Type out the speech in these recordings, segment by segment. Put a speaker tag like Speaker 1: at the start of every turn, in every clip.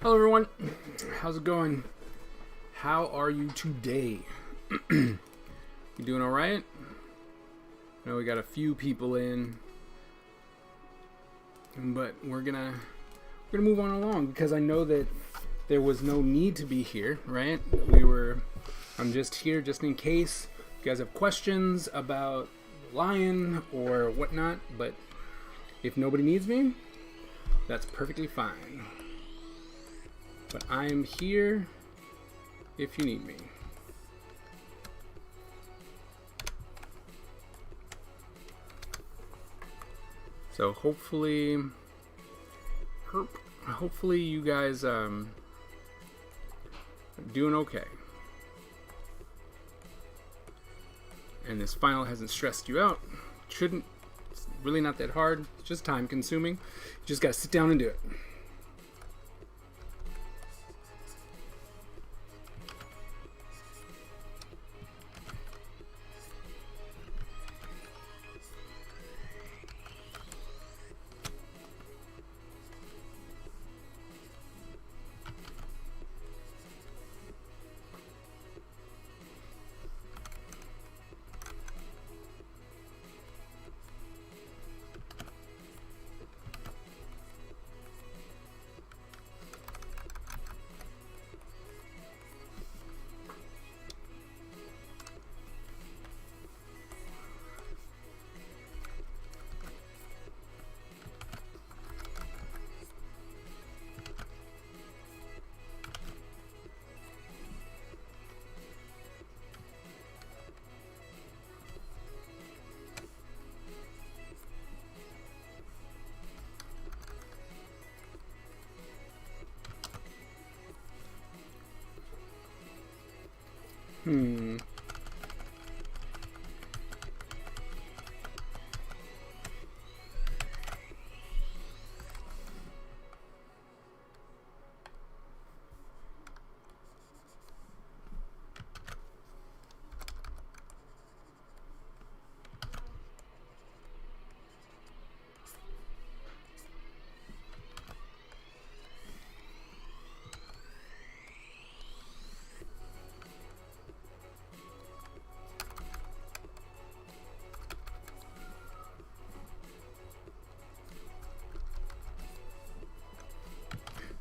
Speaker 1: Hello everyone, how's it going? How are you today? You doing alright? I know we got a few people in, but we're gonna move on along because I know that there was no need to be here, right? I'm just here just in case you guys have questions about Lion or whatnot, but if nobody needs me, that's perfectly fine. But I am here if you need me. So hopefully you guys are doing okay. And this final hasn't stressed you out. Shouldn't. It's really not that hard. It's just time consuming. You just gotta sit down and do it.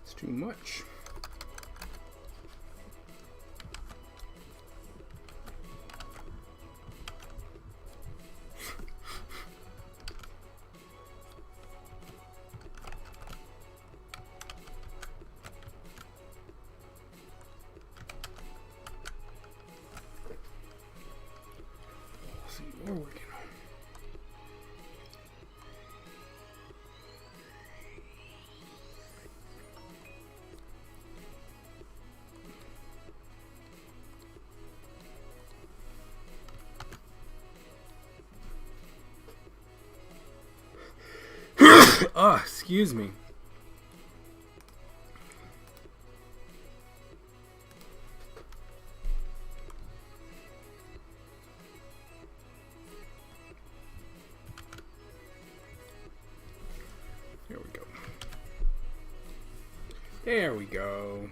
Speaker 1: It's too much. Let's see what we're working on. Oh, excuse me. There we go. There we go.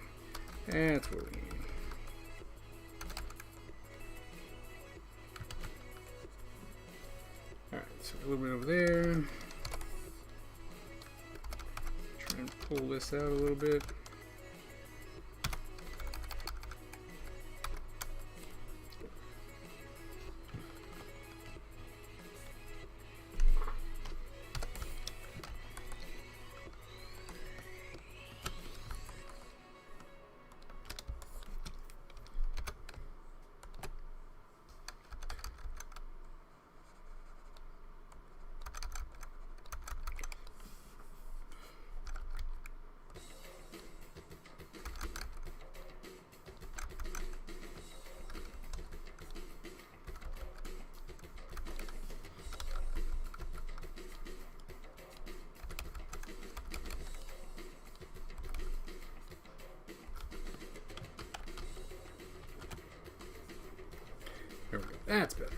Speaker 1: That's what we need. Alright, so a little bit over there. Pull this out a little bit. There we go. That's better.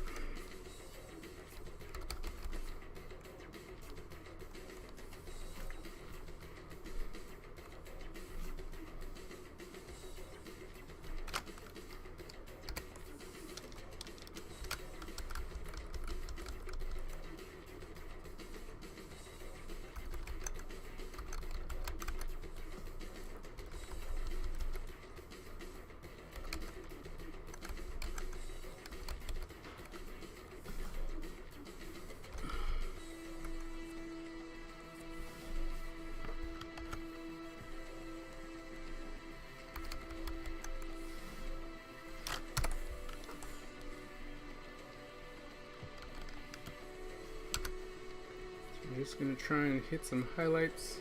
Speaker 1: I'm just gonna try and hit some highlights.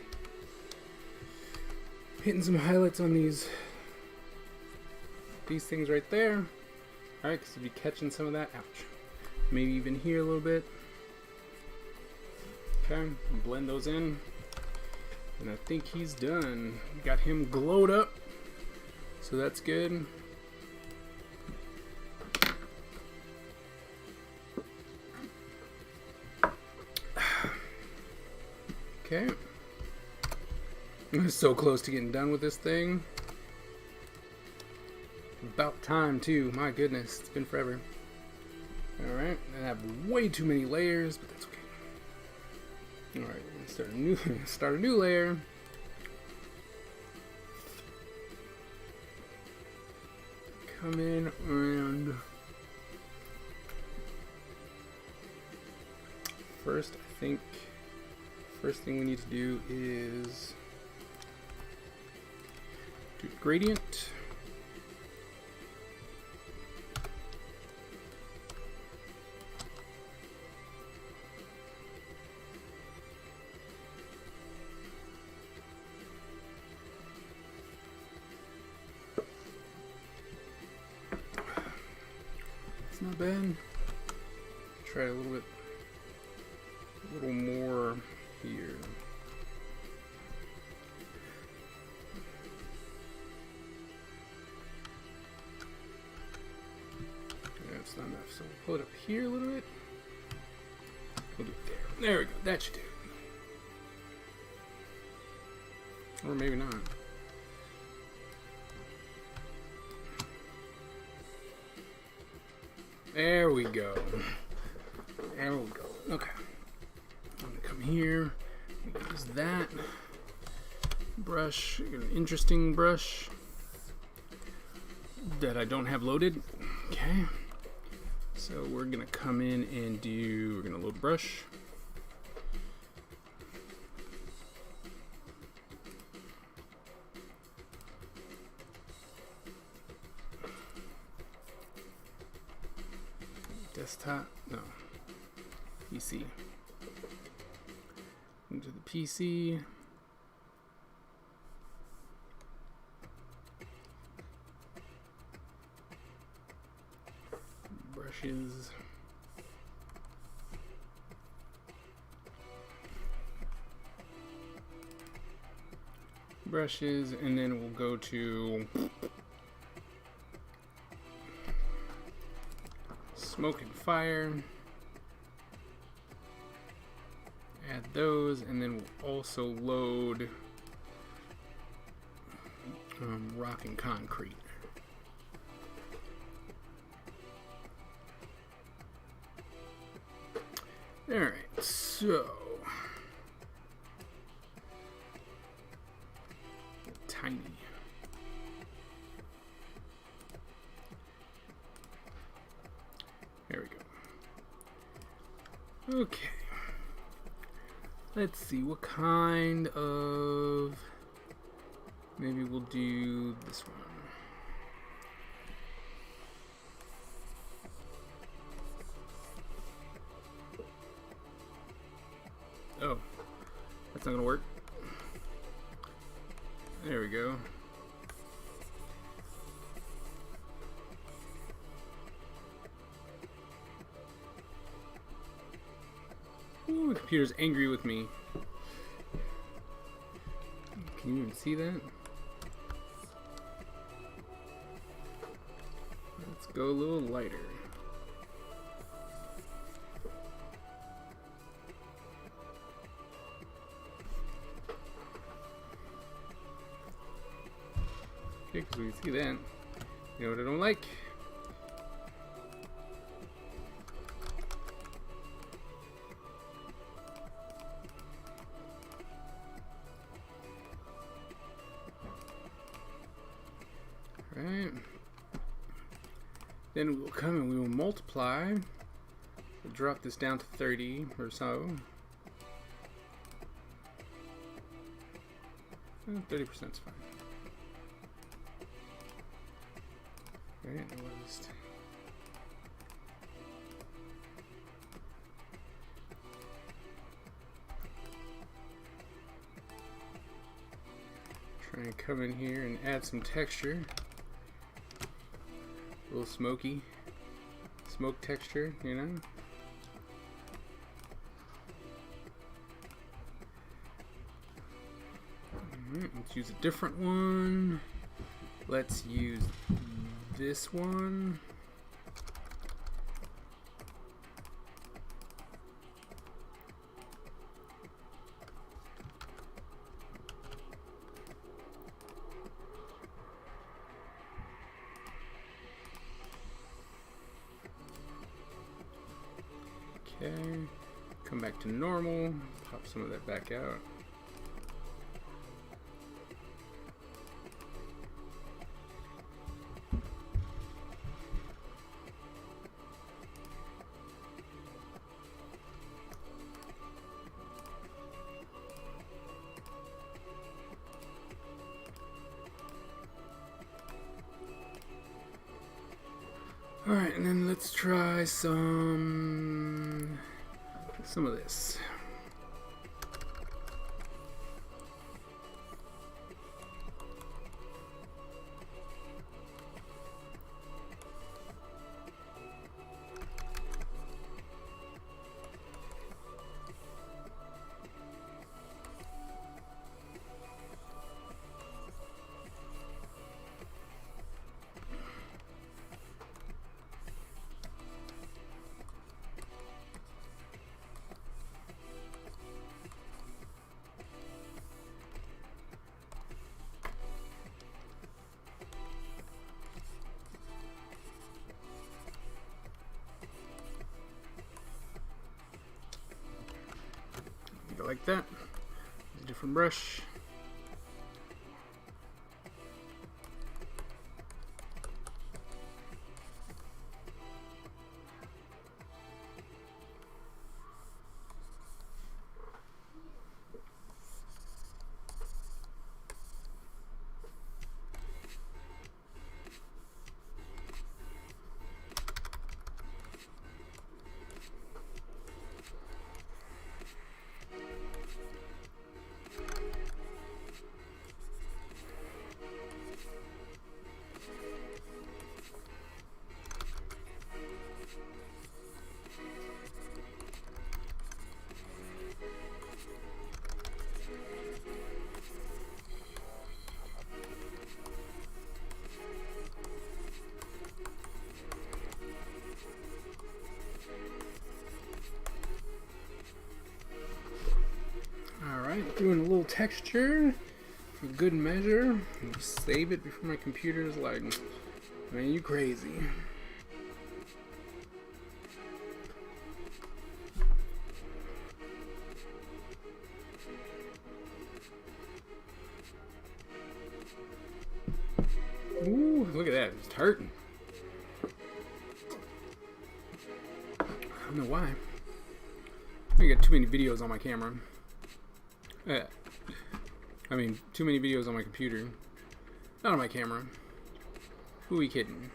Speaker 1: Hitting some highlights on these things right there. Alright, because if you're catching some of that, ouch. Maybe even here a little bit. Okay, blend those in. And I think he's done. Got him glowed up. So that's good. Okay. I'm so close to getting done with this thing. About time too. My goodness, it's been forever. Alright, I have way too many layers, but that's okay. Alright, let's start a new layer. Come in and first I think first thing we need to do is do gradient. It's not bad. Try a little more here. That's not enough, so we'll pull it up here a little bit. We'll do it there. There we go. That should do it. Or maybe not. There we go. There we go. Okay. I'm gonna come here. Use that brush. An interesting brush that I don't have loaded. Okay. So we're gonna come in and we're gonna load brush. Desktop, no, PC. Into the PC. Brushes. Brushes, and then we'll go to Smoke and Fire. Add those, and then we'll also load Rock and Concrete. Alright, so tiny. There we go. Okay. Let's see, what kind of... Maybe we'll do this one. Oh, that's not gonna work. There we go. Ooh, the computer's angry with me. Can you even see that? Let's go a little lighter. Okay, because we can see that. You know what I don't like? Right. Then we will come and we will multiply. We'll drop this down to 30 or so. 30% is fine. Right, it was. And come in here and add some texture. A little smoky. Smoke texture, you know? Alright, let's use a different one. Let's use this one. Okay, come back to normal, pop some of that back out. Alright, and then let's try some of this. Go like that. Use a different brush. Doing a little texture for good measure. Save it before my computer is like, man, you crazy. Ooh, look at that, it's hurting. I don't know why. I got too many videos on my camera. I mean, too many videos on my computer. Not on my camera. Who are we kidding?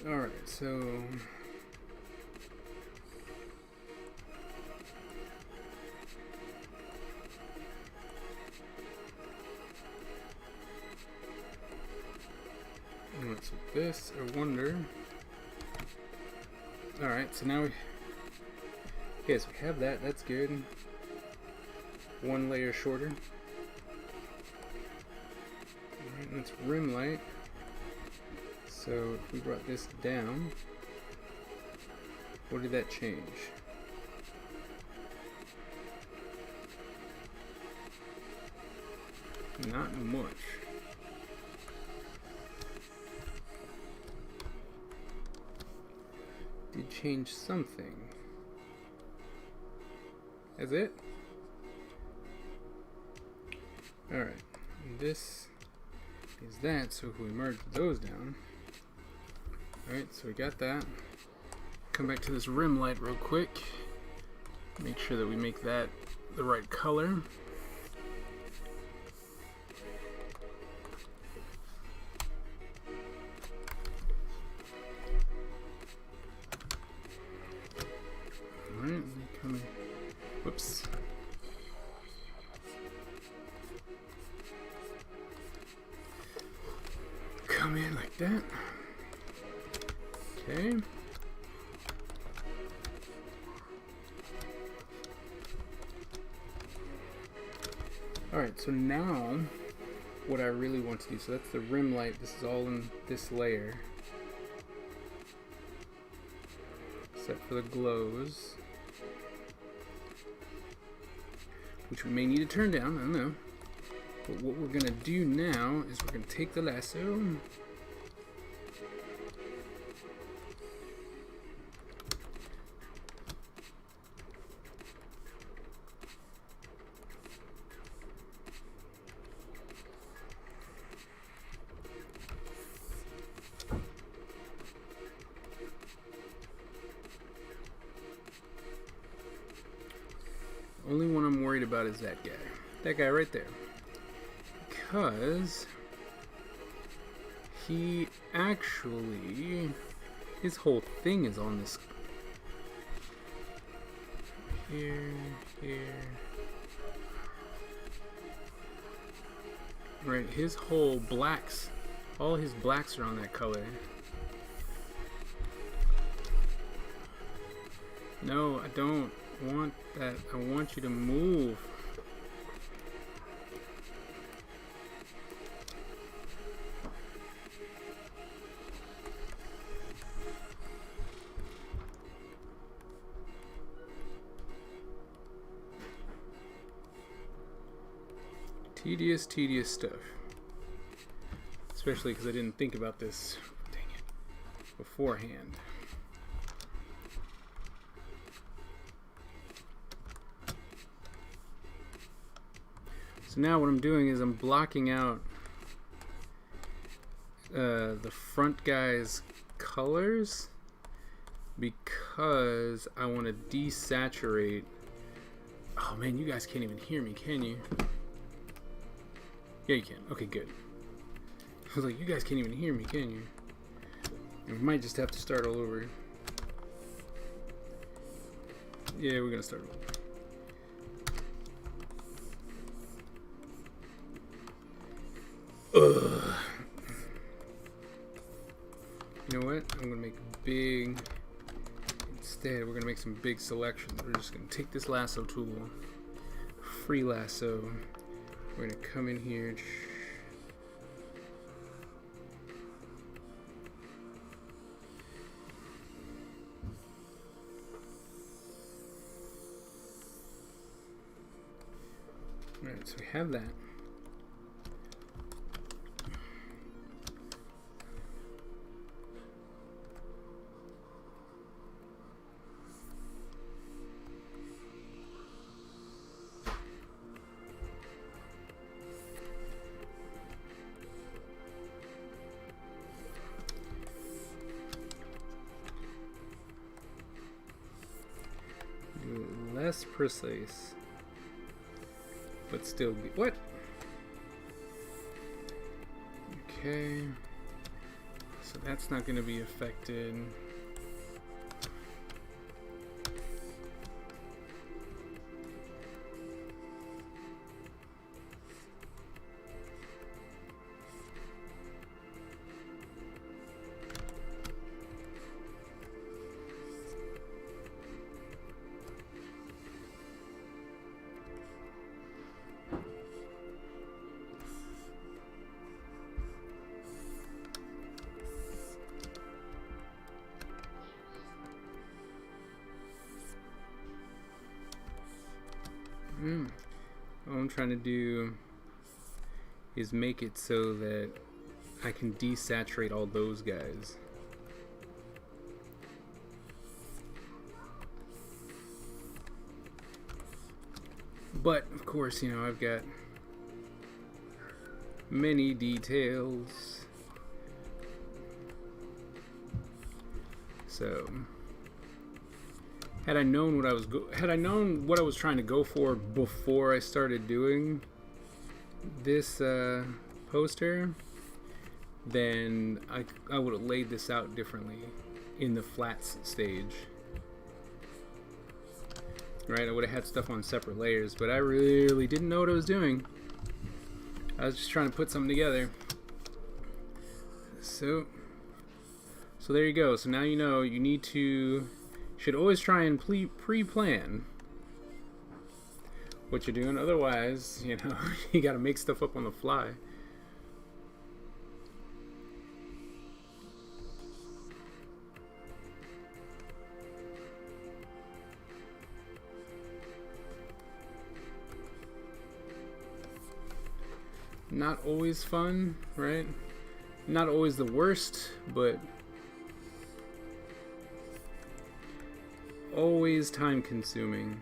Speaker 1: Alright, so... what's with this? I wonder... Alright, so now we... Okay, so we have that. That's good. One layer shorter. Alright, and that's rim light. So if we brought this down, what did that change? Not much. Did change something. That's it? Alright, this is that, so if we merge those down. Alright, so we got that. Come back to this rim light real quick. Make sure that we make that the right color. Alright, come in. Okay. Alright, so now what I really want to do, so that's the rim light, this is all in this layer. Except for the glows. Which we may need to turn down, I don't know. But what we're gonna do now is we're gonna take the lasso. Only one I'm worried about is that guy. That guy right there. Because he actually, his whole thing is on this. Here. Right, his whole blacks, all his blacks are on that color. No, I don't want that. I want you to move. Tedious stuff. Especially because I didn't think about this, dang it, beforehand. So now what I'm doing is I'm blocking out the front guy's colors because I want to desaturate. Oh man, you guys can't even hear me, can you? Yeah, you can. Okay, good. I was like, you guys can't even hear me, can you? We might just have to start all over. Yeah, we're gonna start over. Ugh. You know what? I'm gonna make big. Instead, we're gonna make some big selections. We're just gonna take this lasso tool, free lasso. We're gonna come in here. Alright, so we have that. Less precise, but still be what? Okay, so that's not going to be affected. All I'm trying to do is make it so that I can desaturate all those guys. But of course, you know, I've got many details. So had I known what I was trying to go for before I started doing this poster, then I would have laid this out differently in the flats stage. Right, I would have had stuff on separate layers, but I really didn't know what I was doing. I was just trying to put something together. So So there you go. So now you know you need to, should always try and pre-plan what you're doing. Otherwise, you know, you got to make stuff up on the fly. Not always fun, right? Not always the worst, but always time consuming.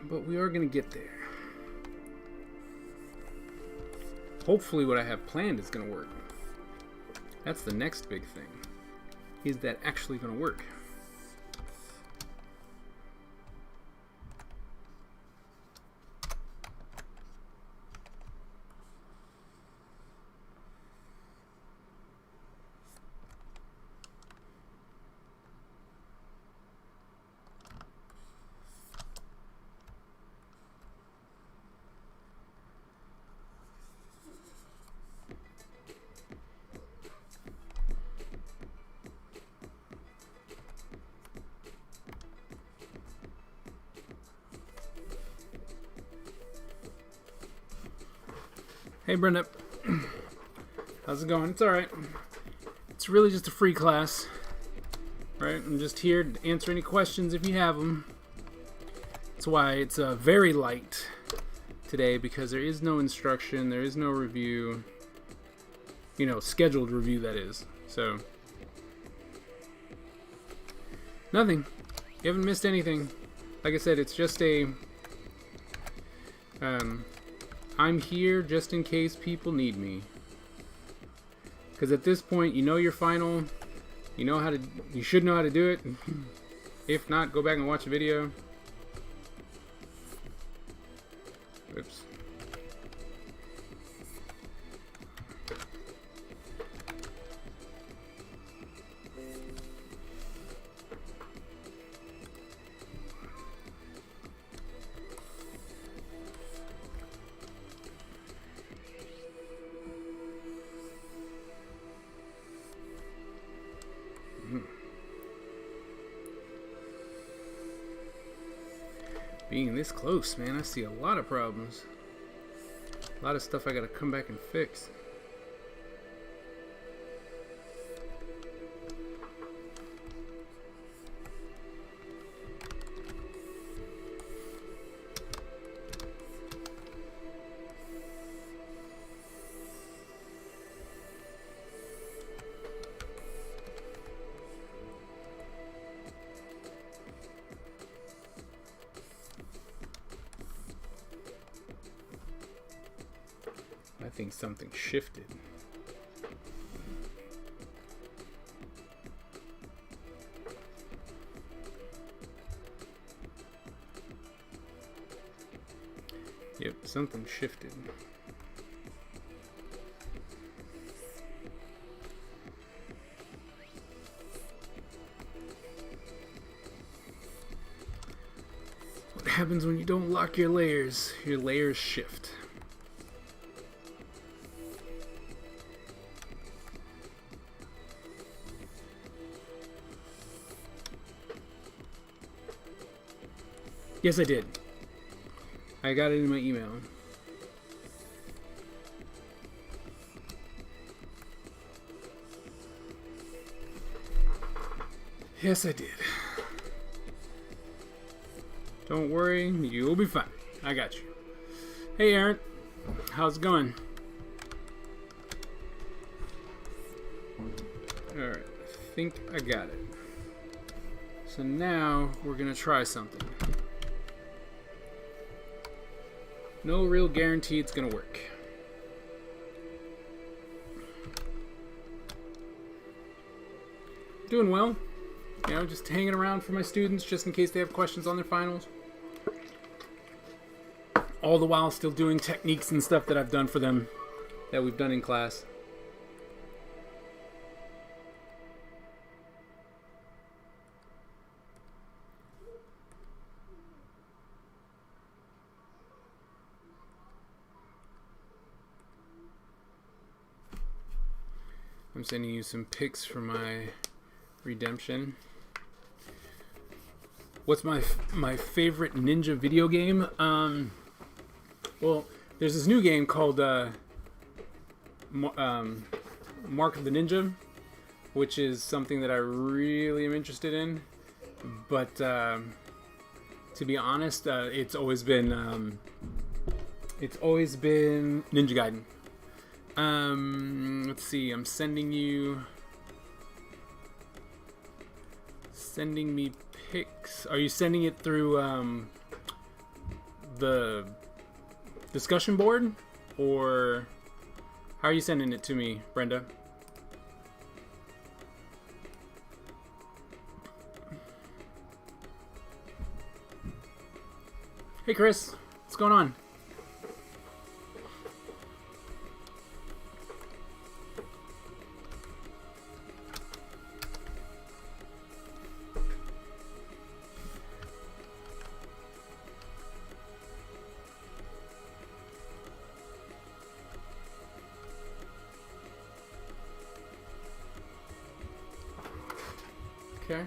Speaker 1: But we are going to get there. Hopefully what I have planned is going to work. That's the next big thing. Is that actually going to work? Hey Brenda, how's it going? It's alright. It's really just a free class, right? I'm just here to answer any questions if you have them. That's why it's very light today, because there is no instruction, there is no review, you know, scheduled review that is. So, nothing. You haven't missed anything. Like I said, it's just a I'm here just in case people need me. Because at this point, you know your final. You know how to. You should know how to do it. If not, go back and watch the video. Oops. Being this close, man, I see a lot of problems. A lot of stuff I gotta come back and fix. I think something shifted. Yep, something shifted. What happens when you don't lock your layers? Your layers shift. Yes, I did. I got it in my email. Yes, I did. Don't worry, you'll be fine. I got you. Hey, Aaron. How's it going? Alright, I think I got it. So now we're gonna try something. No real guarantee it's gonna work. Doing well. You know, just hanging around for my students just in case they have questions on their finals. All the while still doing techniques and stuff that I've done for them that we've done in class. I'm sending you some pics for my redemption. What's my favorite ninja video game? Well, there's this new game called Mark of the Ninja, which is something that I really am interested in. But to be honest, it's always been Ninja Gaiden. Let's see. I'm sending me pics. Are you sending it through the discussion board, or how are you sending it to me, Brenda? Hey Chris, what's going on? Okay.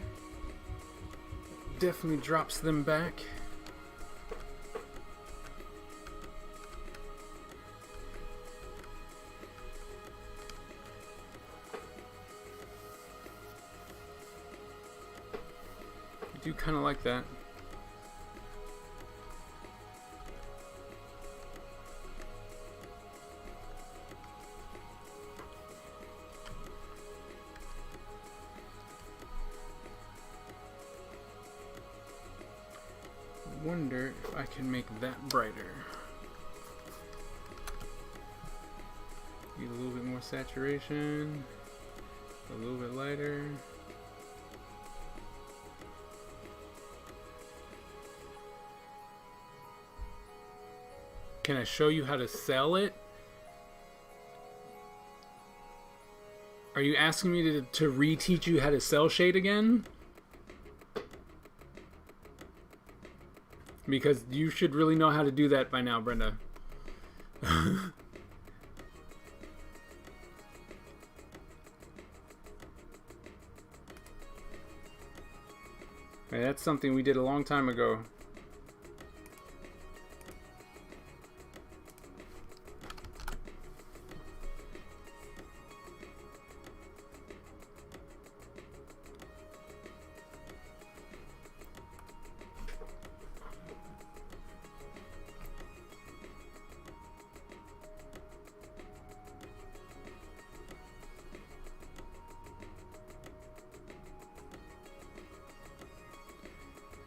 Speaker 1: Definitely drops them back. I do kind of like that. Wonder if I can make that brighter. Need a little bit more saturation, a little bit lighter. Can I show you how to sell it? Are you asking me to reteach you how to cell shade again? Because you should really know how to do that by now, Brenda. Hey, that's something we did a long time ago.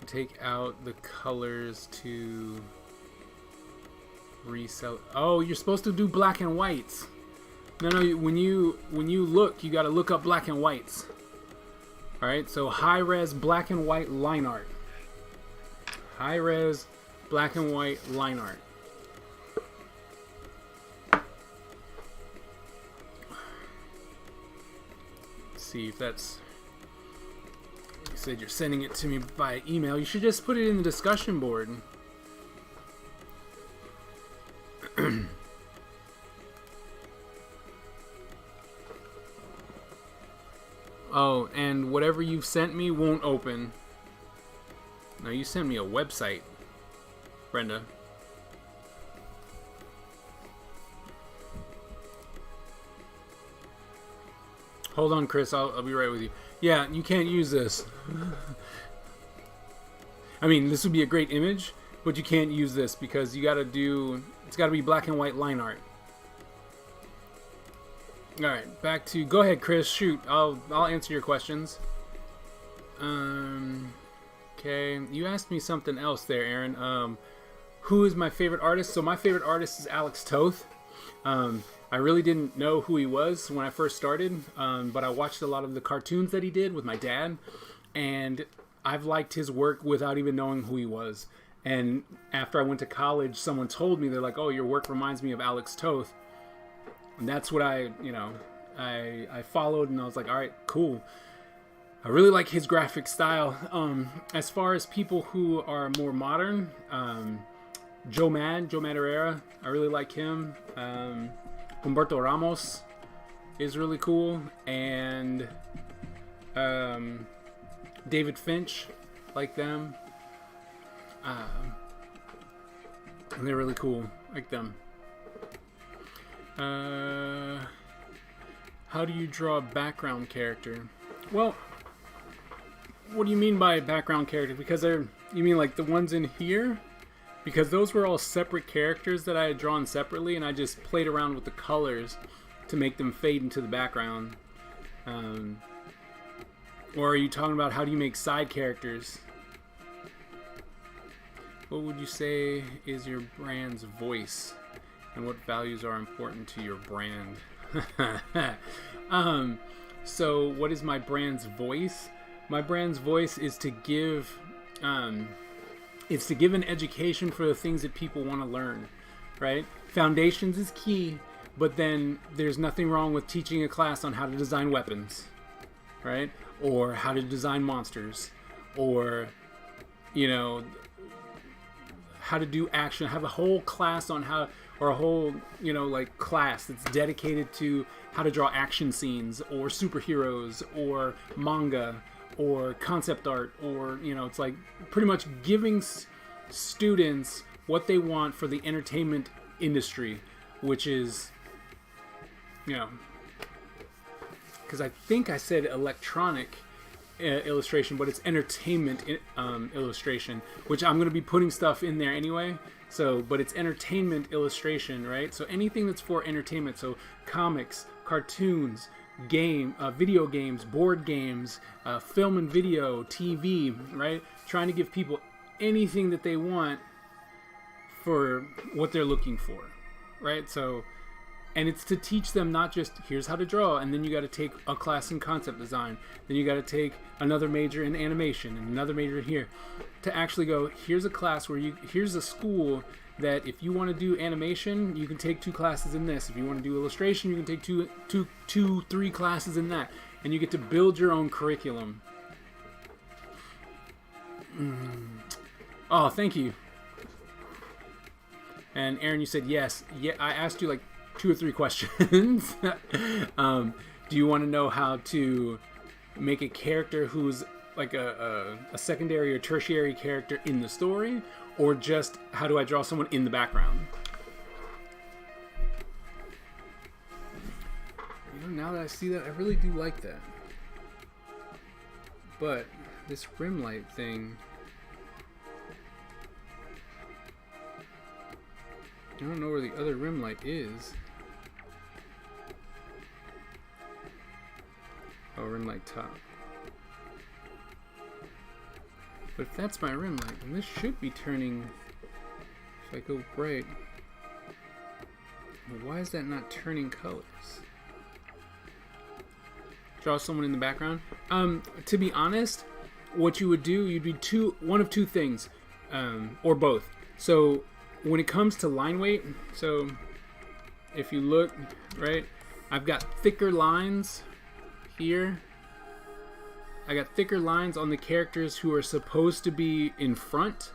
Speaker 1: Take out the colors to resell. Oh, you're supposed to do black and whites. No, when you look, you got to look up black and whites. All right, so high res black and white line art. High res black and white line art. Let's see if that's. You said you're sending it to me by email. You should just put it in the discussion board. Oh, and whatever you've sent me won't open. No, you sent me a website, Brenda. Hold on, Chris. I'll be right with you. Yeah, you can't use this. I mean, this would be a great image, but you can't use this because you gotta do. It's gotta be black and white line art. All right, back to. Go ahead, Chris. Shoot. I'll answer your questions. Okay. You asked me something else there, Aaron. Who is my favorite artist? So my favorite artist is Alex Toth. I really didn't know who he was when I first started, but I watched a lot of the cartoons that he did with my dad. and I've liked his work without even knowing who he was. And after I went to college, someone told me, they're like, "Oh, your work reminds me of Alex Toth." And that's what I followed, and I was like, all right, cool. I really like his graphic style. As far as people who are more modern, Joe Mad Herrera, I really like him. Humberto Ramos is really cool, and David Finch, like them. And they're really cool, like them. How do you draw a background character? Well, what do you mean by background character? Because you mean like the ones in here? Because those were all separate characters that I had drawn separately, and I just played around with the colors to make them fade into the background. Or are you talking about how do you make side characters? What would you say is your brand's voice, and what values are important to your brand? So what is my brand's voice? My brand's voice is to give an education for the things that people want to learn, right? Foundations is key, but then there's nothing wrong with teaching a class on how to design weapons, right? Or how to design monsters, or, you know, how to do action. Have a whole class on how, or a whole, you know, like class that's dedicated to how to draw action scenes, or superheroes, or manga, or concept art, or, you know, it's like pretty much giving students what they want for the entertainment industry, which is, you know, because I think I said electronic illustration, but it's entertainment illustration, which I'm going to be putting stuff in there anyway. So, but it's entertainment illustration, right? So anything that's for entertainment, so comics, cartoons, video games, board games, film and video, TV, right? Trying to give people anything that they want for what they're looking for, right? So, and it's to teach them not just here's how to draw, and then you got to take a class in concept design, then you got to take another major in animation and another major here, to actually go, here's a class where here's a school that if you want to do animation, you can take 2 classes in this. If you want to do illustration, you can take 3 classes in that, and you get to build your own curriculum. Oh, thank you. And Aaron, you said yes. Yeah, I asked you like 2 or 3 questions. Do you want to know how to make a character who's like a secondary or tertiary character in the story, or just how do I draw someone in the background? You know, now that I see that, I really do like that. But this rim light thing, I don't know where the other rim light is. Oh, rim light top. But if that's my rim light, then this should be turning, if I go bright. Well, why is that not turning colors? Draw someone in the background. To be honest, what you would do, you'd be one of two things, or both. So when it comes to line weight, so if you look, right, I've got thicker lines here. I got thicker lines on the characters who are supposed to be in front,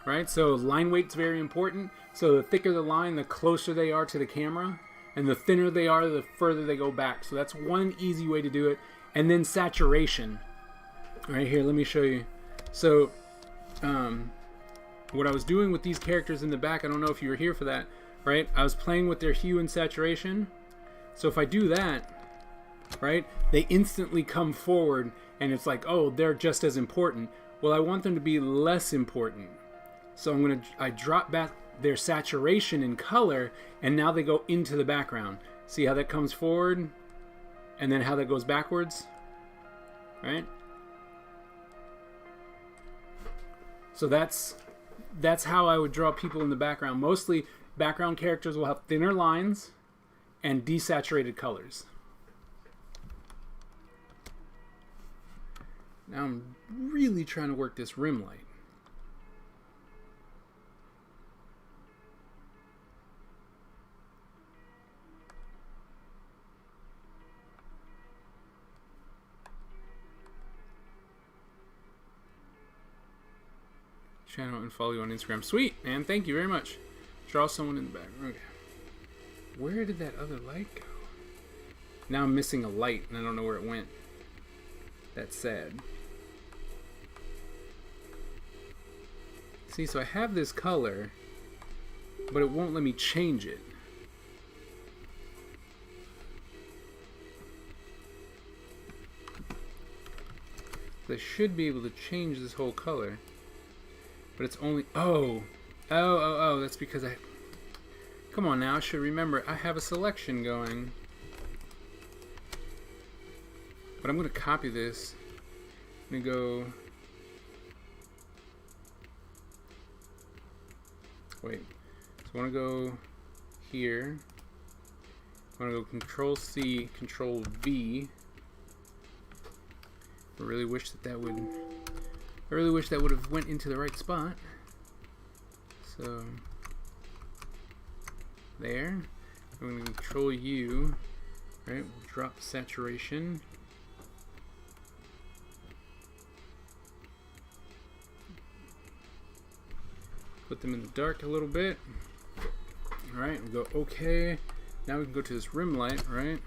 Speaker 1: right? So line weight's very important. So the thicker the line, the closer they are to the camera, and the thinner they are, the further they go back. So that's one easy way to do it. And then saturation. Right here, let me show you. So what I was doing with these characters in the back, I don't know if you were here for that, right? I was playing with their hue and saturation. So if I do that, right, they instantly come forward, and it's like, oh, they're just as important. Well, I want them to be less important. So I drop back their saturation in color, and now they go into the background. See how that comes forward, and then how that goes backwards, right? So that's how I would draw people in the background. Mostly, background characters will have thinner lines and desaturated colors. Now I'm really trying to work this rim light. Channel and follow you on Instagram. Sweet, man. Thank you very much. Draw someone in the back. Okay. Where did that other light go? Now I'm missing a light and I don't know where it went. That's sad. See, so I have this color, but it won't let me change it. So I should be able to change this whole color. But it's only... Oh, that's because I... Come on now, I should remember. I have a selection going. But I'm going to copy this. I'm going to go... Wait. So I want to go here. I want to go Control C, Control V. I really wish that would... I really wish that would have went into the right spot. So there. I'm going to Control U. Right, we'll drop saturation. Put them in the dark a little bit. Alright, we'll go OK. Now we can go to this rim light, right?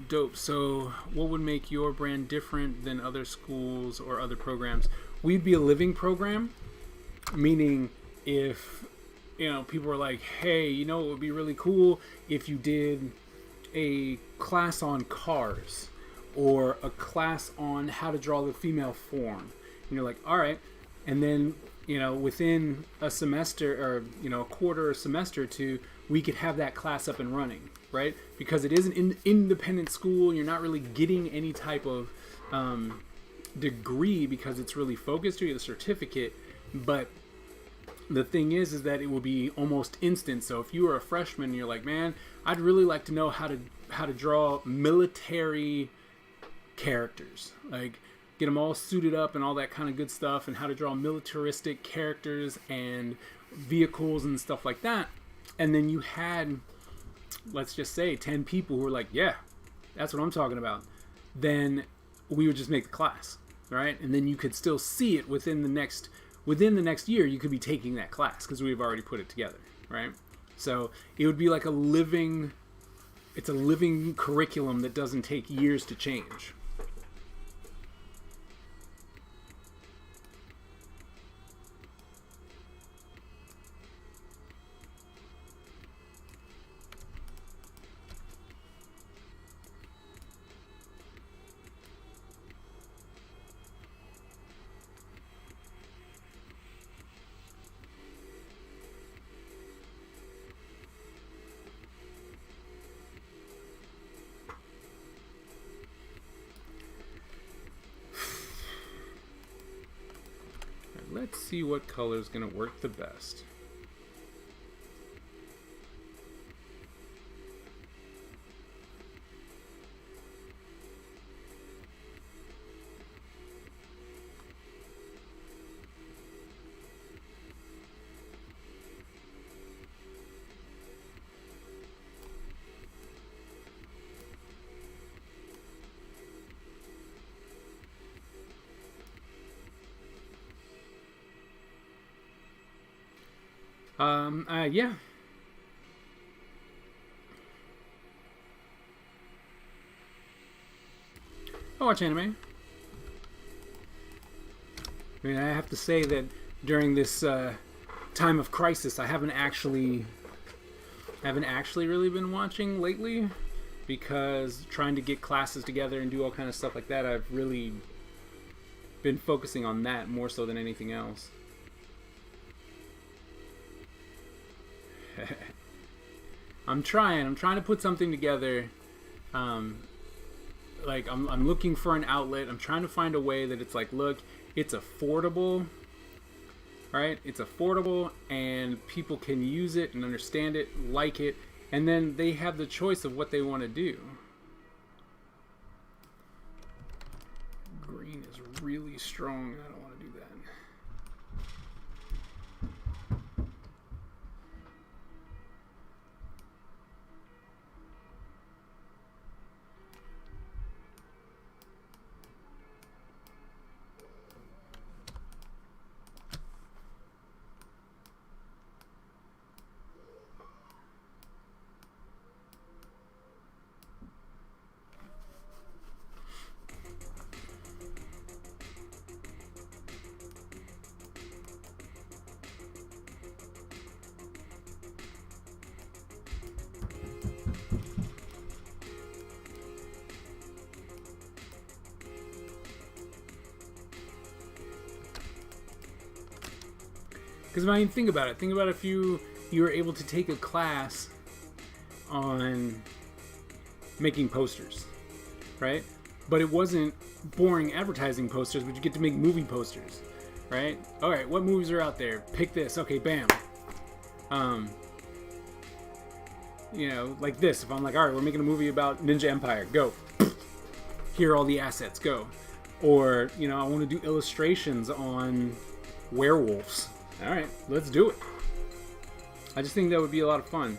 Speaker 1: Dope. So what would make your brand different than other schools or other programs? We'd be a living program, meaning if, you know, people are like, hey, you know, it would be really cool if you did a class on cars or a class on how to draw the female form. And you're like, all right. And then, you know, within a semester or, you know, a quarter or semester or two, we could have that class up and running, right? Because it is an independent school. You're not really getting any type of degree because it's really focused. You get a certificate, but the thing is that it will be almost instant. So if you were a freshman and you're like, man, I'd really like to know how to draw military characters, like get them all suited up and all that kind of good stuff, and how to draw militaristic characters and vehicles and stuff like that. And then you had, let's just say, 10 people who were like, yeah, that's what I'm talking about. Then we would just make the class, right? And then you could still see it within the next year. You could be taking that class because we've already put it together, right? So it would be like it's a living curriculum that doesn't take years to change. Let's see what color is going to work the best. Yeah. I watch anime. I mean, I have to say that during this time of crisis, I haven't actually really been watching lately, because trying to get classes together and do all kind of stuff like that, I've really been focusing on that more so than anything else. I'm trying to put something together. Like I'm looking for an outlet. I'm trying to find a way that it's like, look, it's affordable, right? It's affordable and people can use it and understand it, like it, and then they have the choice of what they want to do. really strong. I don't want to do that. Because I mean, think about it. Think about if you were able to take a class on making posters, right? But it wasn't boring advertising posters, but you get to make movie posters, right? All right, what movies are out there? Pick this. Okay, bam. You know, like this. If I'm like, all right, we're making a movie about Ninja Empire, go. Here are all the assets, go. Or, you know, I want to do illustrations on werewolves. All right, let's do it. I just think that would be a lot of fun.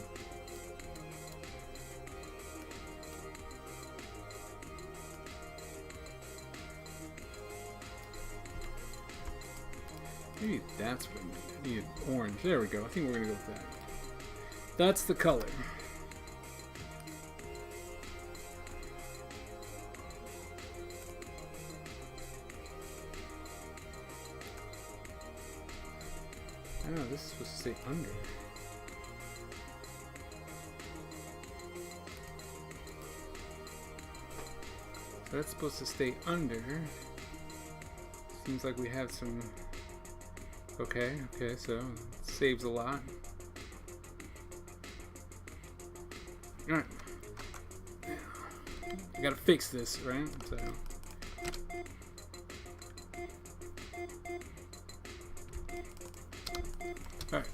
Speaker 1: Maybe that's what I need. Orange. There we go. I think we're going to go with that. That's the color. I don't know, this is supposed to stay under. So that's supposed to stay under. Seems like we have some... Okay, so it saves a lot. Alright. I gotta fix this, right? So... Alright.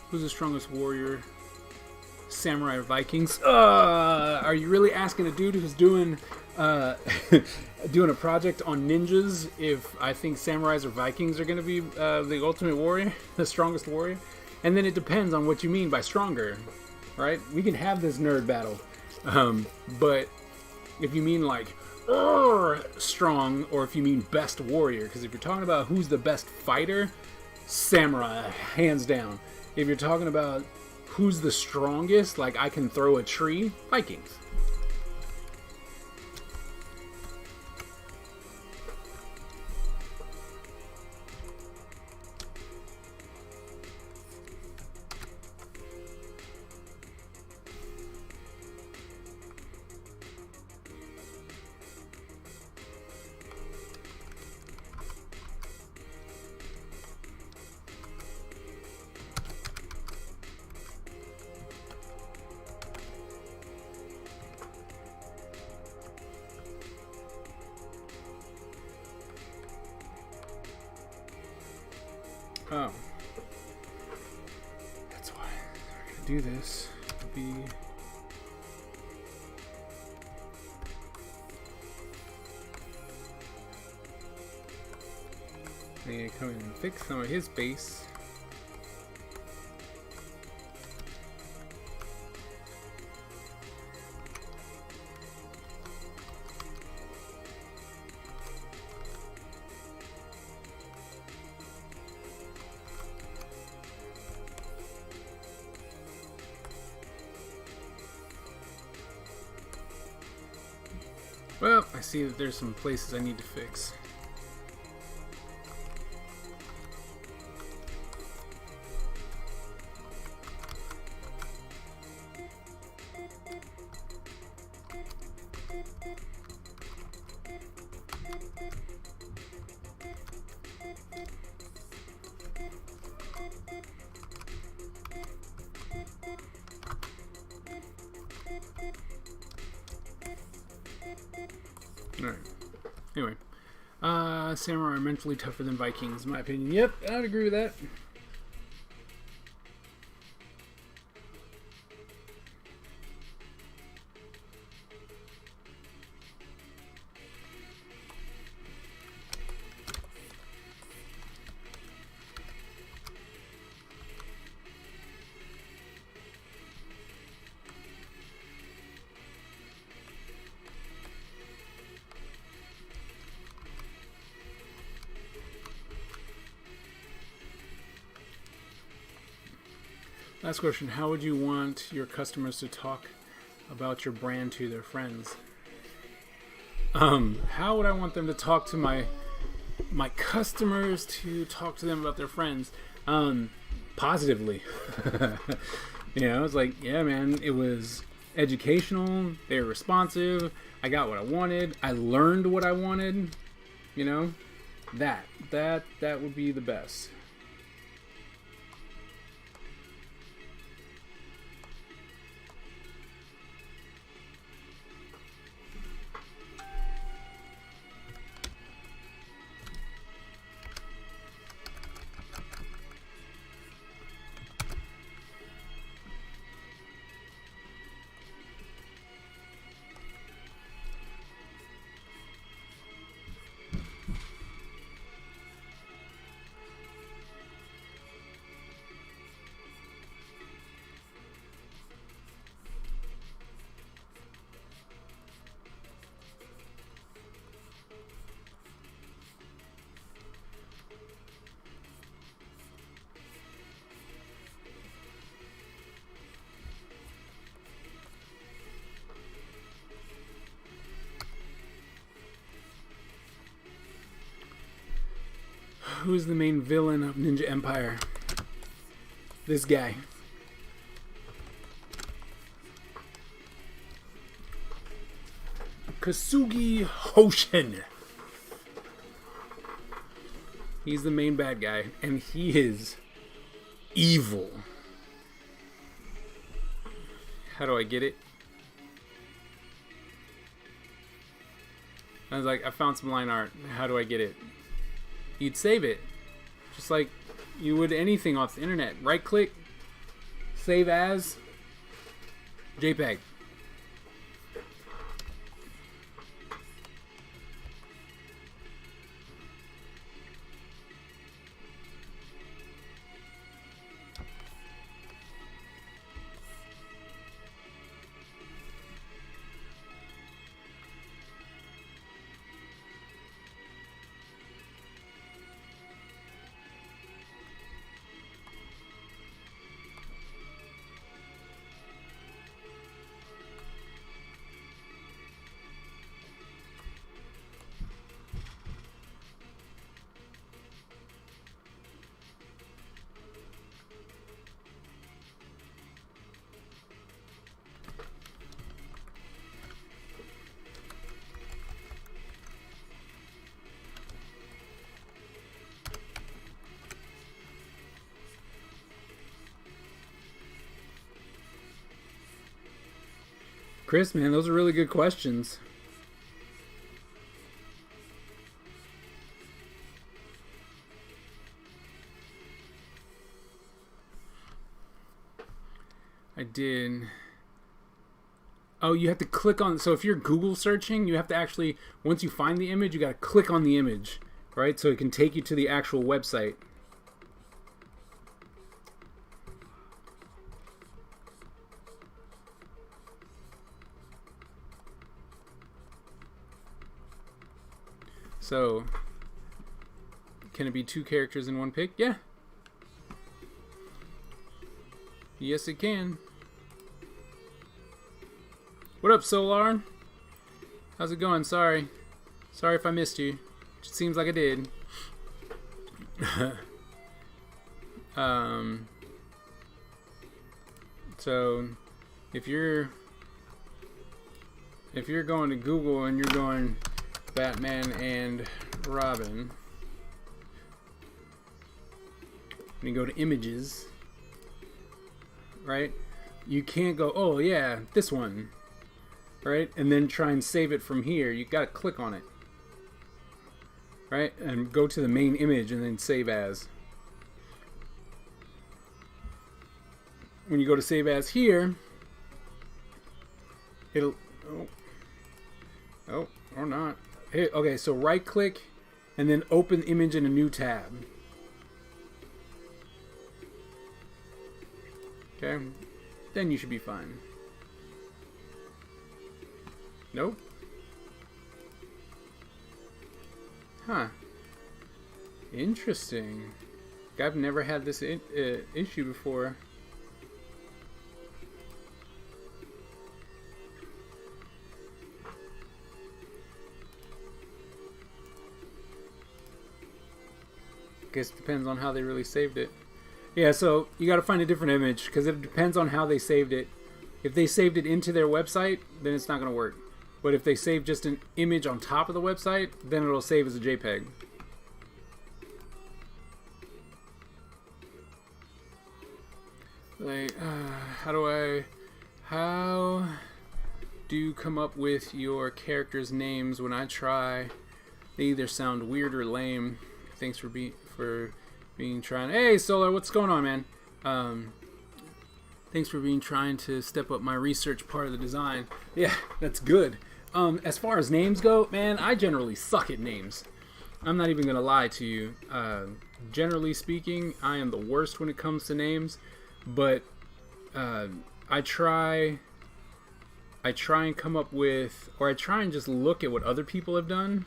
Speaker 1: Who's the strongest warrior? Samurai or Vikings? Are you really asking a dude who's doing doing a project on ninjas if I think samurais or Vikings are going to be the ultimate warrior, the strongest warrior? And then it depends on what you mean by stronger, right? We can have this nerd battle, but if you mean like strong, or if you mean best warrior, because if you're talking about who's the best fighter, samurai, hands down. If you're talking about who's the strongest, like I can throw a tree, Vikings. Oh. That's why we're gonna do this. It'll be... I'm gonna come in and fix some of his base. Well, I see that there's some places I need to fix. Alright. Anyway. Samurai are mentally tougher than Vikings, in my opinion. Yep, I'd agree with that. Last question. How would you want your customers to talk about your brand to their friends? How would I want them to talk to my customers to talk to them about their friends? Positively. It's like, yeah, man, it was educational. They were responsive. I got what I wanted. I learned what I wanted. That would be the best. Who's the main villain of Ninja Empire? This guy. Kasugi Hoshin. He's the main bad guy, and he is evil. How do I get it? I was like, I found some line art. How do I get it? You'd save it. Just like you would anything off the internet. Right click, save as, JPEG. Chris, man, those are really good questions. I did. Oh, you have to click on. So if you're Google searching, you have to actually, once you find the image, you got to click on the image, right? So it can take you to the actual website. So, can it be two characters in one pic? Yeah. Yes, it can. What up, Solar? How's it going? Sorry if I missed you. It seems like I did. So, if you're going to Google and you're going Batman and Robin, and you go to images, right? You can't go, oh yeah, this one, right? And then try and save it from here. You gotta click on it, right? And go to the main image and then save as. When you go to save as here, it'll, oh, or not. Hey, okay, so right click and then open image in a new tab. Okay, then you should be fine. Nope. Huh. Interesting. I've never had this issue before. guess it depends on how they really saved it. Yeah, so you got to find a different image because it depends on how they saved it. If they saved it into their website, then it's not going to work. But if they save just an image on top of the website, then it'll save as a JPEG. Like, how do you come up with your characters' names when I try? They either sound weird or lame. Thanks for being trying. Hey, Solar, what's going on, man? Thanks for trying to step up my research part of the design. Yeah, that's good. As far as names go, man, I generally suck at names. I'm not even gonna lie to you. Generally speaking, I am the worst when it comes to names. But I try and come up with, or I try and just look at what other people have done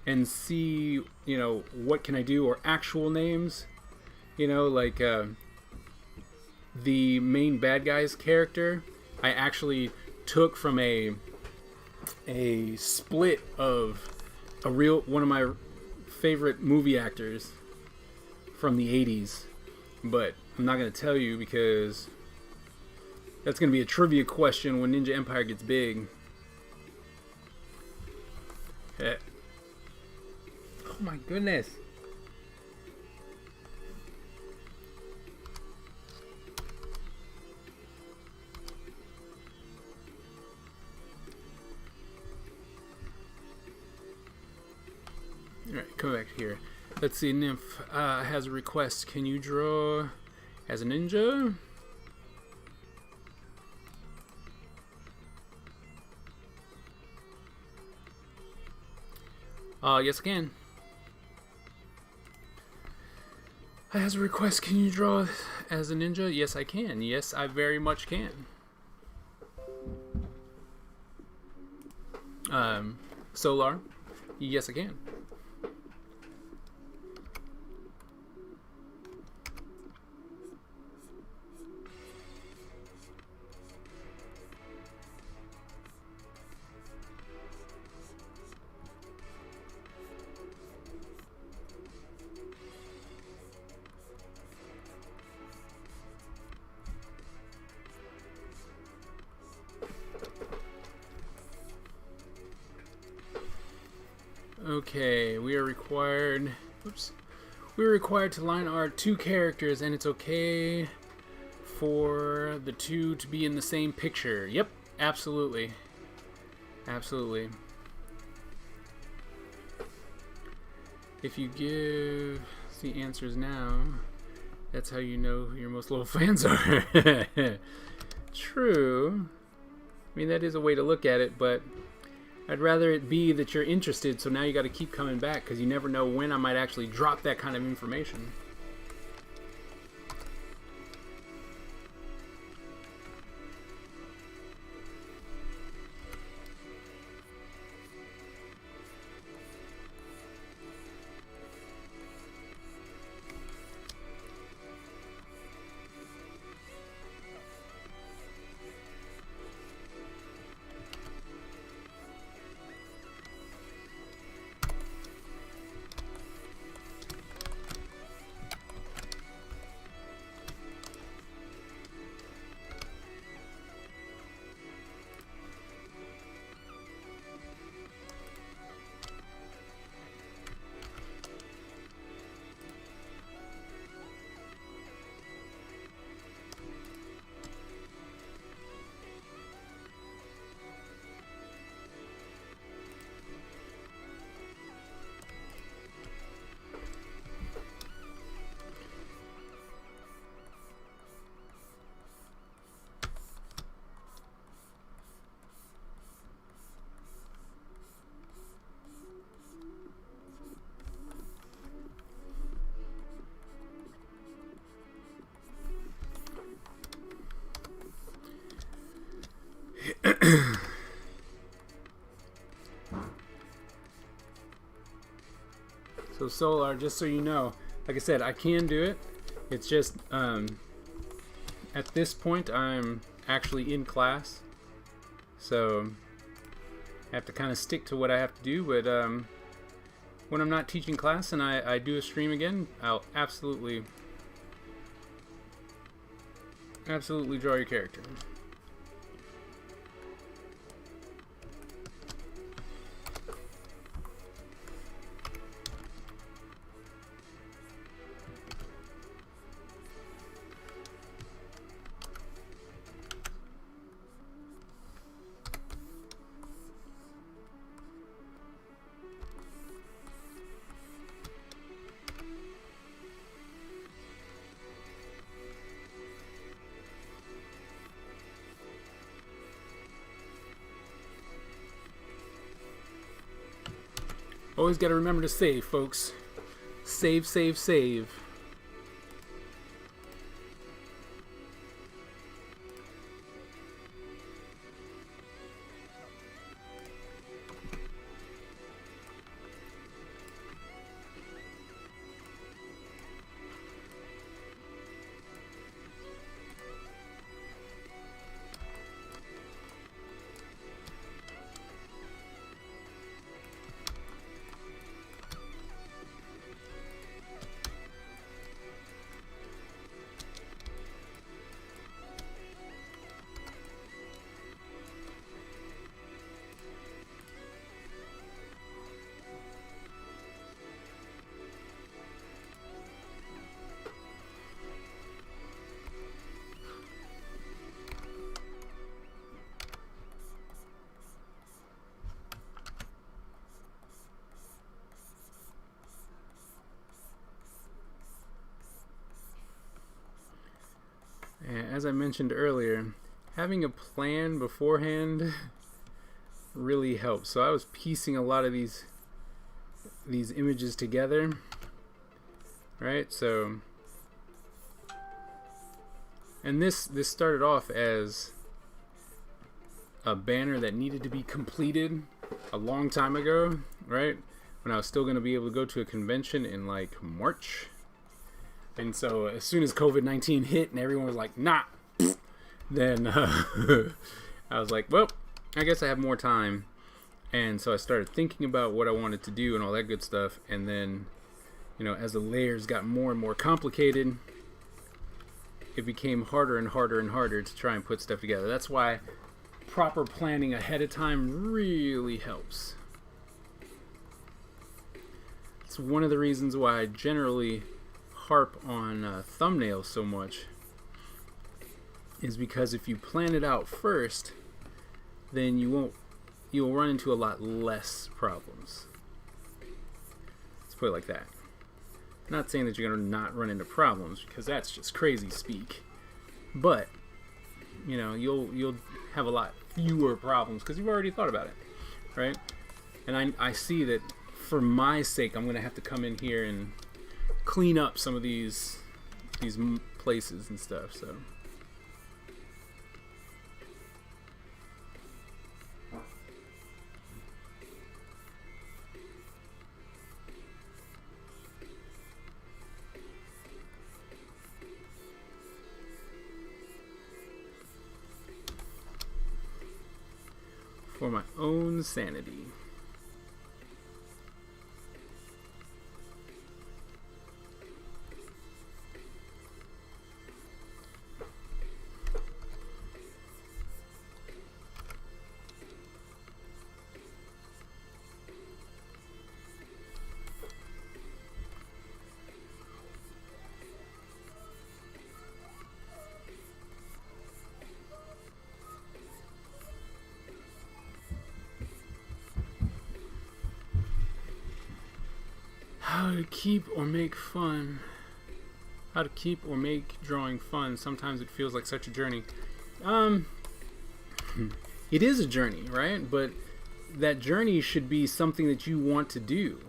Speaker 1: and see, you know, what can I do, or actual names, you know, like the main bad guy's character I actually took from a split of one of my favorite movie actors from the 80s, but I'm not going to tell you because that's going to be a trivia question when Ninja Empire gets big. Yeah. Oh my goodness. Alright, come back here. Let's see, Nymph has a request. Can you draw as a ninja? Yes, I can. Has a request. Can you draw as a ninja? Yes, I can. Yes, I very much can. Solar. Yes, I can. Okay, we are required. Oops. We're required to line art 2 characters, and it's okay for the 2 to be in the same picture. Yep, absolutely. Absolutely. If you give the answers now, that's how you know who your most loyal fans are. True. I mean, that is a way to look at it, but I'd rather it be that you're interested, so now you got to keep coming back because you never know when I might actually drop that kind of information. So Solar, just so you know, like I said, I can do it. It's just at this point I'm actually in class, so I have to kind of stick to what I have to do. But when I'm not teaching class and I do a stream again, I'll absolutely draw your character. Always got to remember to save, folks. Save, save, save. As I mentioned earlier, having a plan beforehand really helps. So I was piecing a lot of these images together, right? So, and this started off as a banner that needed to be completed a long time ago, right? When I was still going to be able to go to a convention in like March. And so as soon as COVID-19 hit and everyone was like, nah, then I was like, well, I guess I have more time. And so I started thinking about what I wanted to do and all that good stuff. And then, you know, as the layers got more and more complicated, it became harder and harder and harder to try and put stuff together. That's why proper planning ahead of time really helps. It's one of the reasons why I generally harp on thumbnails so much, is because if you plan it out first, then you'll run into a lot less problems. Let's put it like that. I'm not saying that you're going to not run into problems, because that's just crazy speak, but you know, you'll have a lot fewer problems because you've already thought about it, right? And I see that for my sake, I'm going to have to come in here and clean up some of these places and stuff. So for my own sanity. How to keep or make drawing fun. Sometimes it feels like such a journey. It is a journey, right? But that journey should be something that you want to do,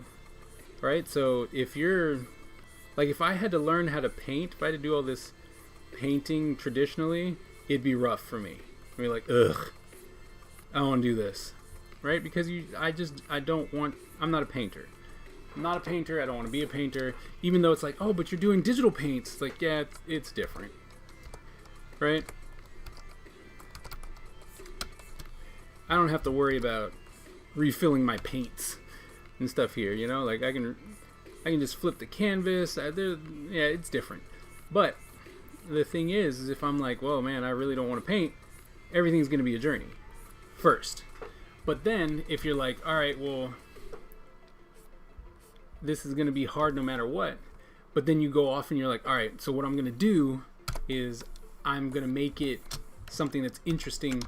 Speaker 1: right? So if I had to learn how to paint, if I had to do all this painting traditionally, it'd be rough for me. I'd be like, ugh, I don't want to do this, right? Because I'm not a painter. I'm not a painter. I don't want to be a painter. Even though it's like, oh, but you're doing digital paints. It's like, yeah, it's different, right? I don't have to worry about refilling my paints. and stuff here, you know, like I can just flip the canvas. It's different. But the thing is if I'm like, well, man, I really don't want to paint, everything's going to be a journey first. But then if you're like, all right, well, this is going to be hard no matter what. But then you go off and you're like, all right, so what I'm going to do is I'm going to make it something that's interesting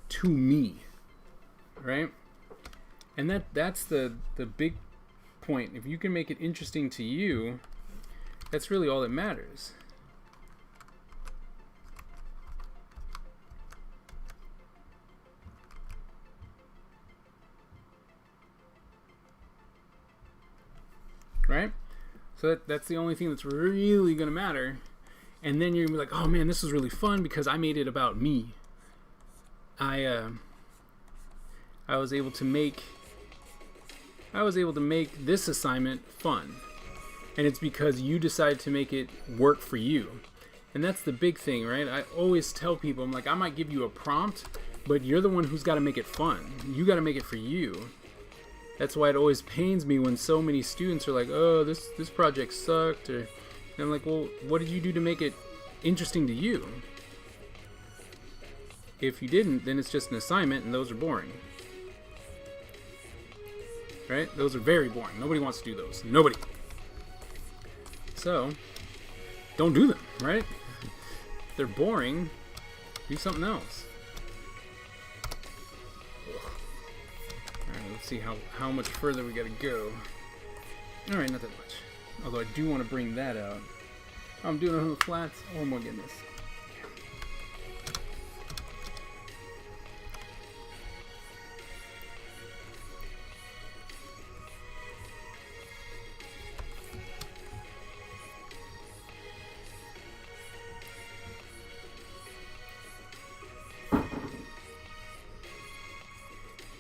Speaker 1: to me, right? And that's the big point. If you can make it interesting to you, that's really all that matters. Right? So that's the only thing that's really going to matter. And then you're going to be like, oh man, this was really fun because I made it about me. I was able to make this assignment fun. And it's because you decided to make it work for you. And that's the big thing, right? I always tell people, I'm like, I might give you a prompt, but you're the one who's got to make it fun. You got to make it for you. That's why it always pains me when so many students are like, oh, this project sucked. And I'm like, well, what did you do to make it interesting to you? If you didn't, then it's just an assignment, and those are boring. Right? Those are very boring. Nobody wants to do those. Nobody. So, don't do them, right? If they're boring, do something else. Alright, let's see how much further we gotta go. Alright, not that much. Although I do want to bring that out. I'm doing it on the flats. Oh my goodness.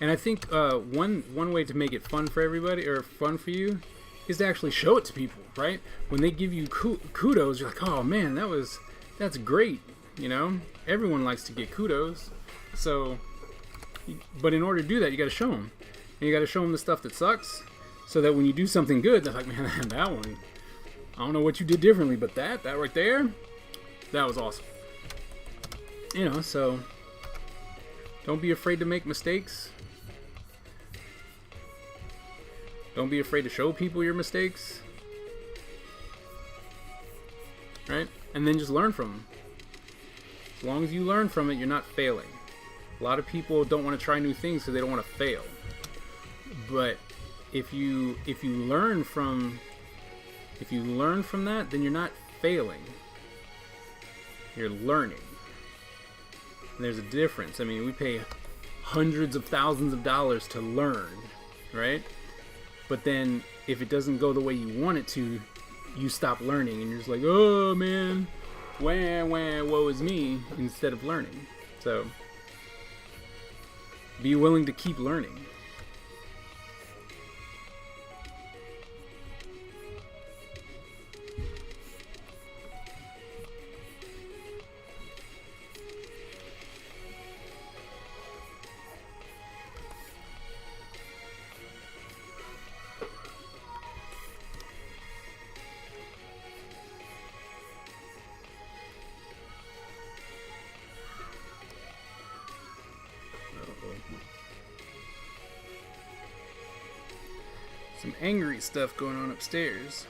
Speaker 1: And I think one way to make it fun for everybody, or fun for you, is to actually show it to people, right? When they give you kudos, you're like, oh man, that's great, you know? Everyone likes to get kudos. So, but in order to do that, you got to show them. And you got to show them the stuff that sucks, so that when you do something good, they're like, man, that one, I don't know what you did differently, but that right there, that was awesome. You know, so don't be afraid to make mistakes. Don't be afraid to show people your mistakes. Right? And then just learn from them. As long as you learn from it, you're not failing. A lot of people don't want to try new things because they don't want to fail. But if you learn from that, then you're not failing. You're learning. And there's a difference. I mean, we pay hundreds of thousands of dollars to learn, right? But then if it doesn't go the way you want it to, you stop learning and you're just like, oh man, woe is me, instead of learning. So be willing to keep learning. Some angry stuff going on upstairs.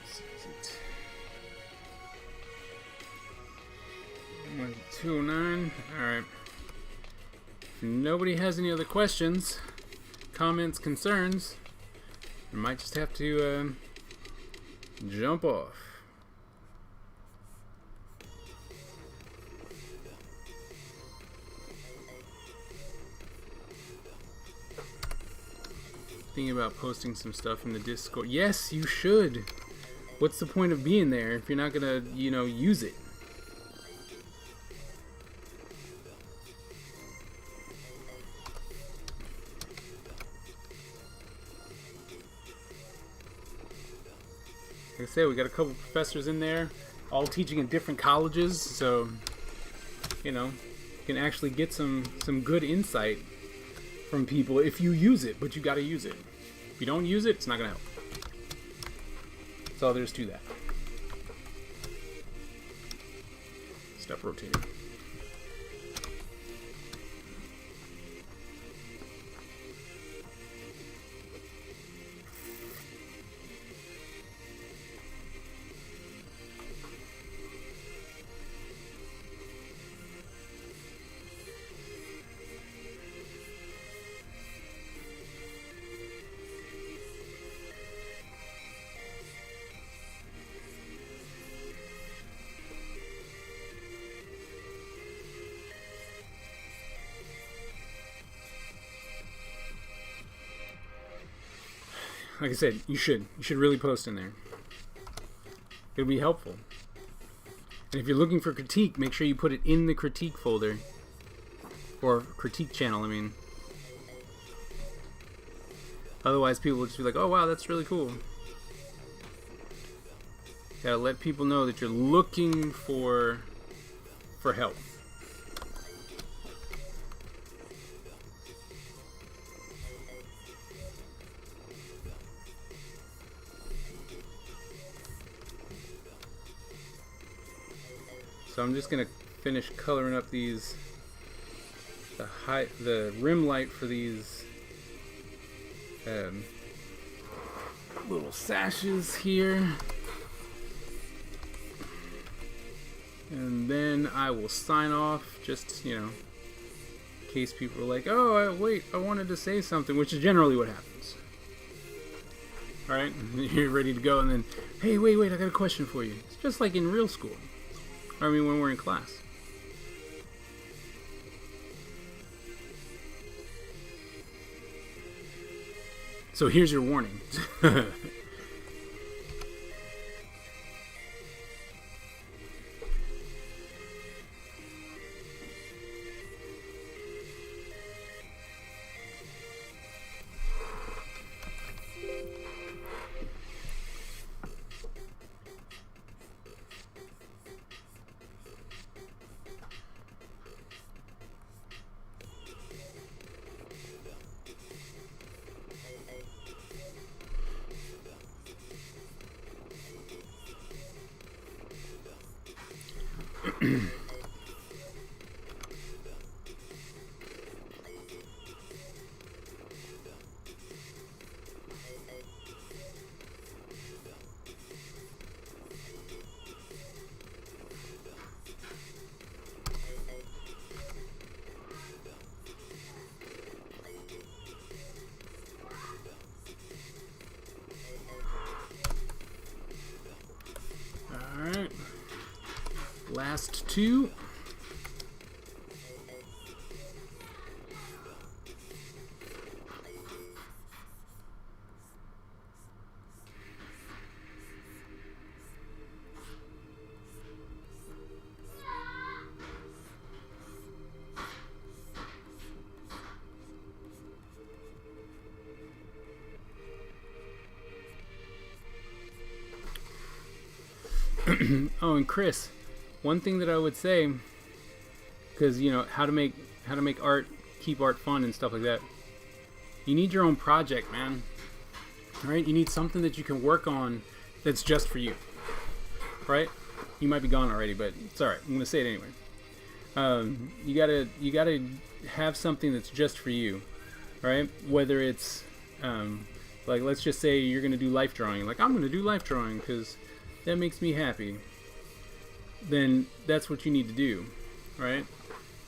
Speaker 1: Is it 209? Alright. If nobody has any other questions, comments, concerns, I might just have to jump off. Thinking about posting some stuff in the Discord. Yes, you should. What's the point of being there if you're not gonna, use it? Like I said, we got a couple professors in there, all teaching in different colleges, so you know, you can actually get some good insight from people if you use it, but you got to use it. If you don't use it, it's not going to help. That's all there is to that. Step rotating. Like I said, you should really post in there. It'll be helpful. And if you're looking for critique, make sure you put it in the critique folder. Or critique channel, I mean. Otherwise, people will just be like, oh wow, that's really cool. Gotta let people know that you're looking for help. So I'm just gonna finish coloring up these, the rim light for these little sashes here, and then I will sign off. Just, you know, in case people are like, "Oh, wait, I wanted to say something," which is generally what happens. All right, you're ready to go, and then, hey, wait, I got a question for you. It's just like in real school. I mean, when we're in class. So here's your warning. Alright. Last two. Oh, and Chris, one thing that I would say, because you know how to make art, keep art fun and stuff like that. You need your own project, man. Right? You need something that you can work on that's just for you. Right? You might be gone already, but it's all right. I'm gonna say it anyway. You gotta have something that's just for you, right? Whether it's like, let's just say you're gonna do life drawing. Like, I'm gonna do life drawing because that makes me happy. Then that's what you need to do, right?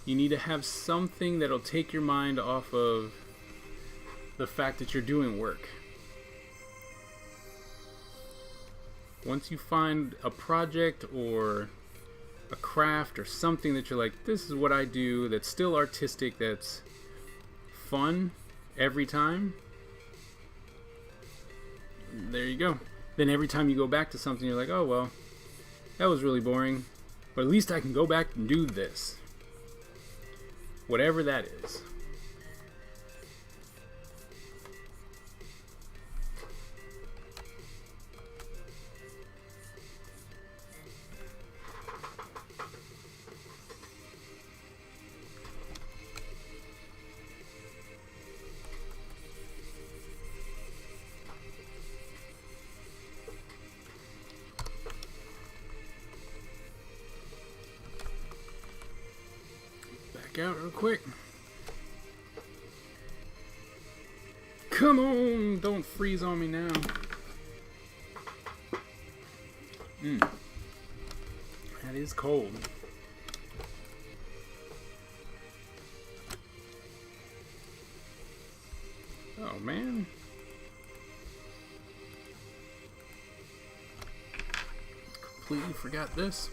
Speaker 1: You need to have something that'll take your mind off of the fact that you're doing work. Once you find a project or a craft or something that you're like, this is what I do, that's still artistic, that's fun every time, there you go. Then every time you go back to something, you're like, oh, well, that was really boring, but at least I can go back and do this. Whatever that is. quick. Come on, don't freeze on me now. That is cold. Oh man. Completely forgot this.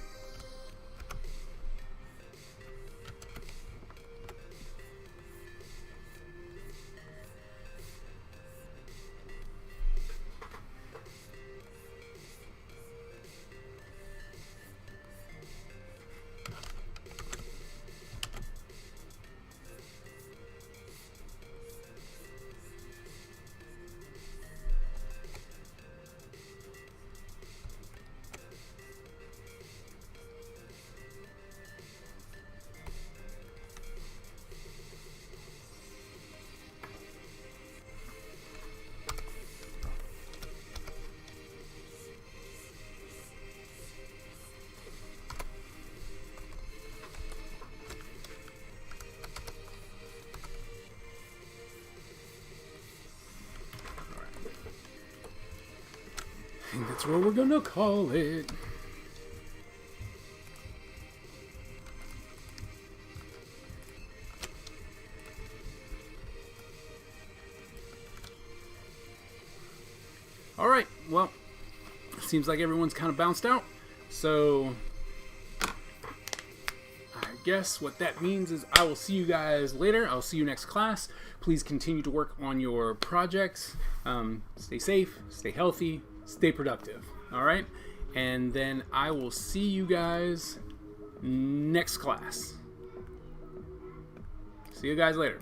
Speaker 1: I think that's what we're gonna call it. Alright, well, seems like everyone's kind of bounced out. So, I guess what that means is I will see you guys later. I'll see you next class. Please continue to work on your projects. Stay safe, stay healthy, stay productive. Alright? And then I will see you guys next class. See you guys later.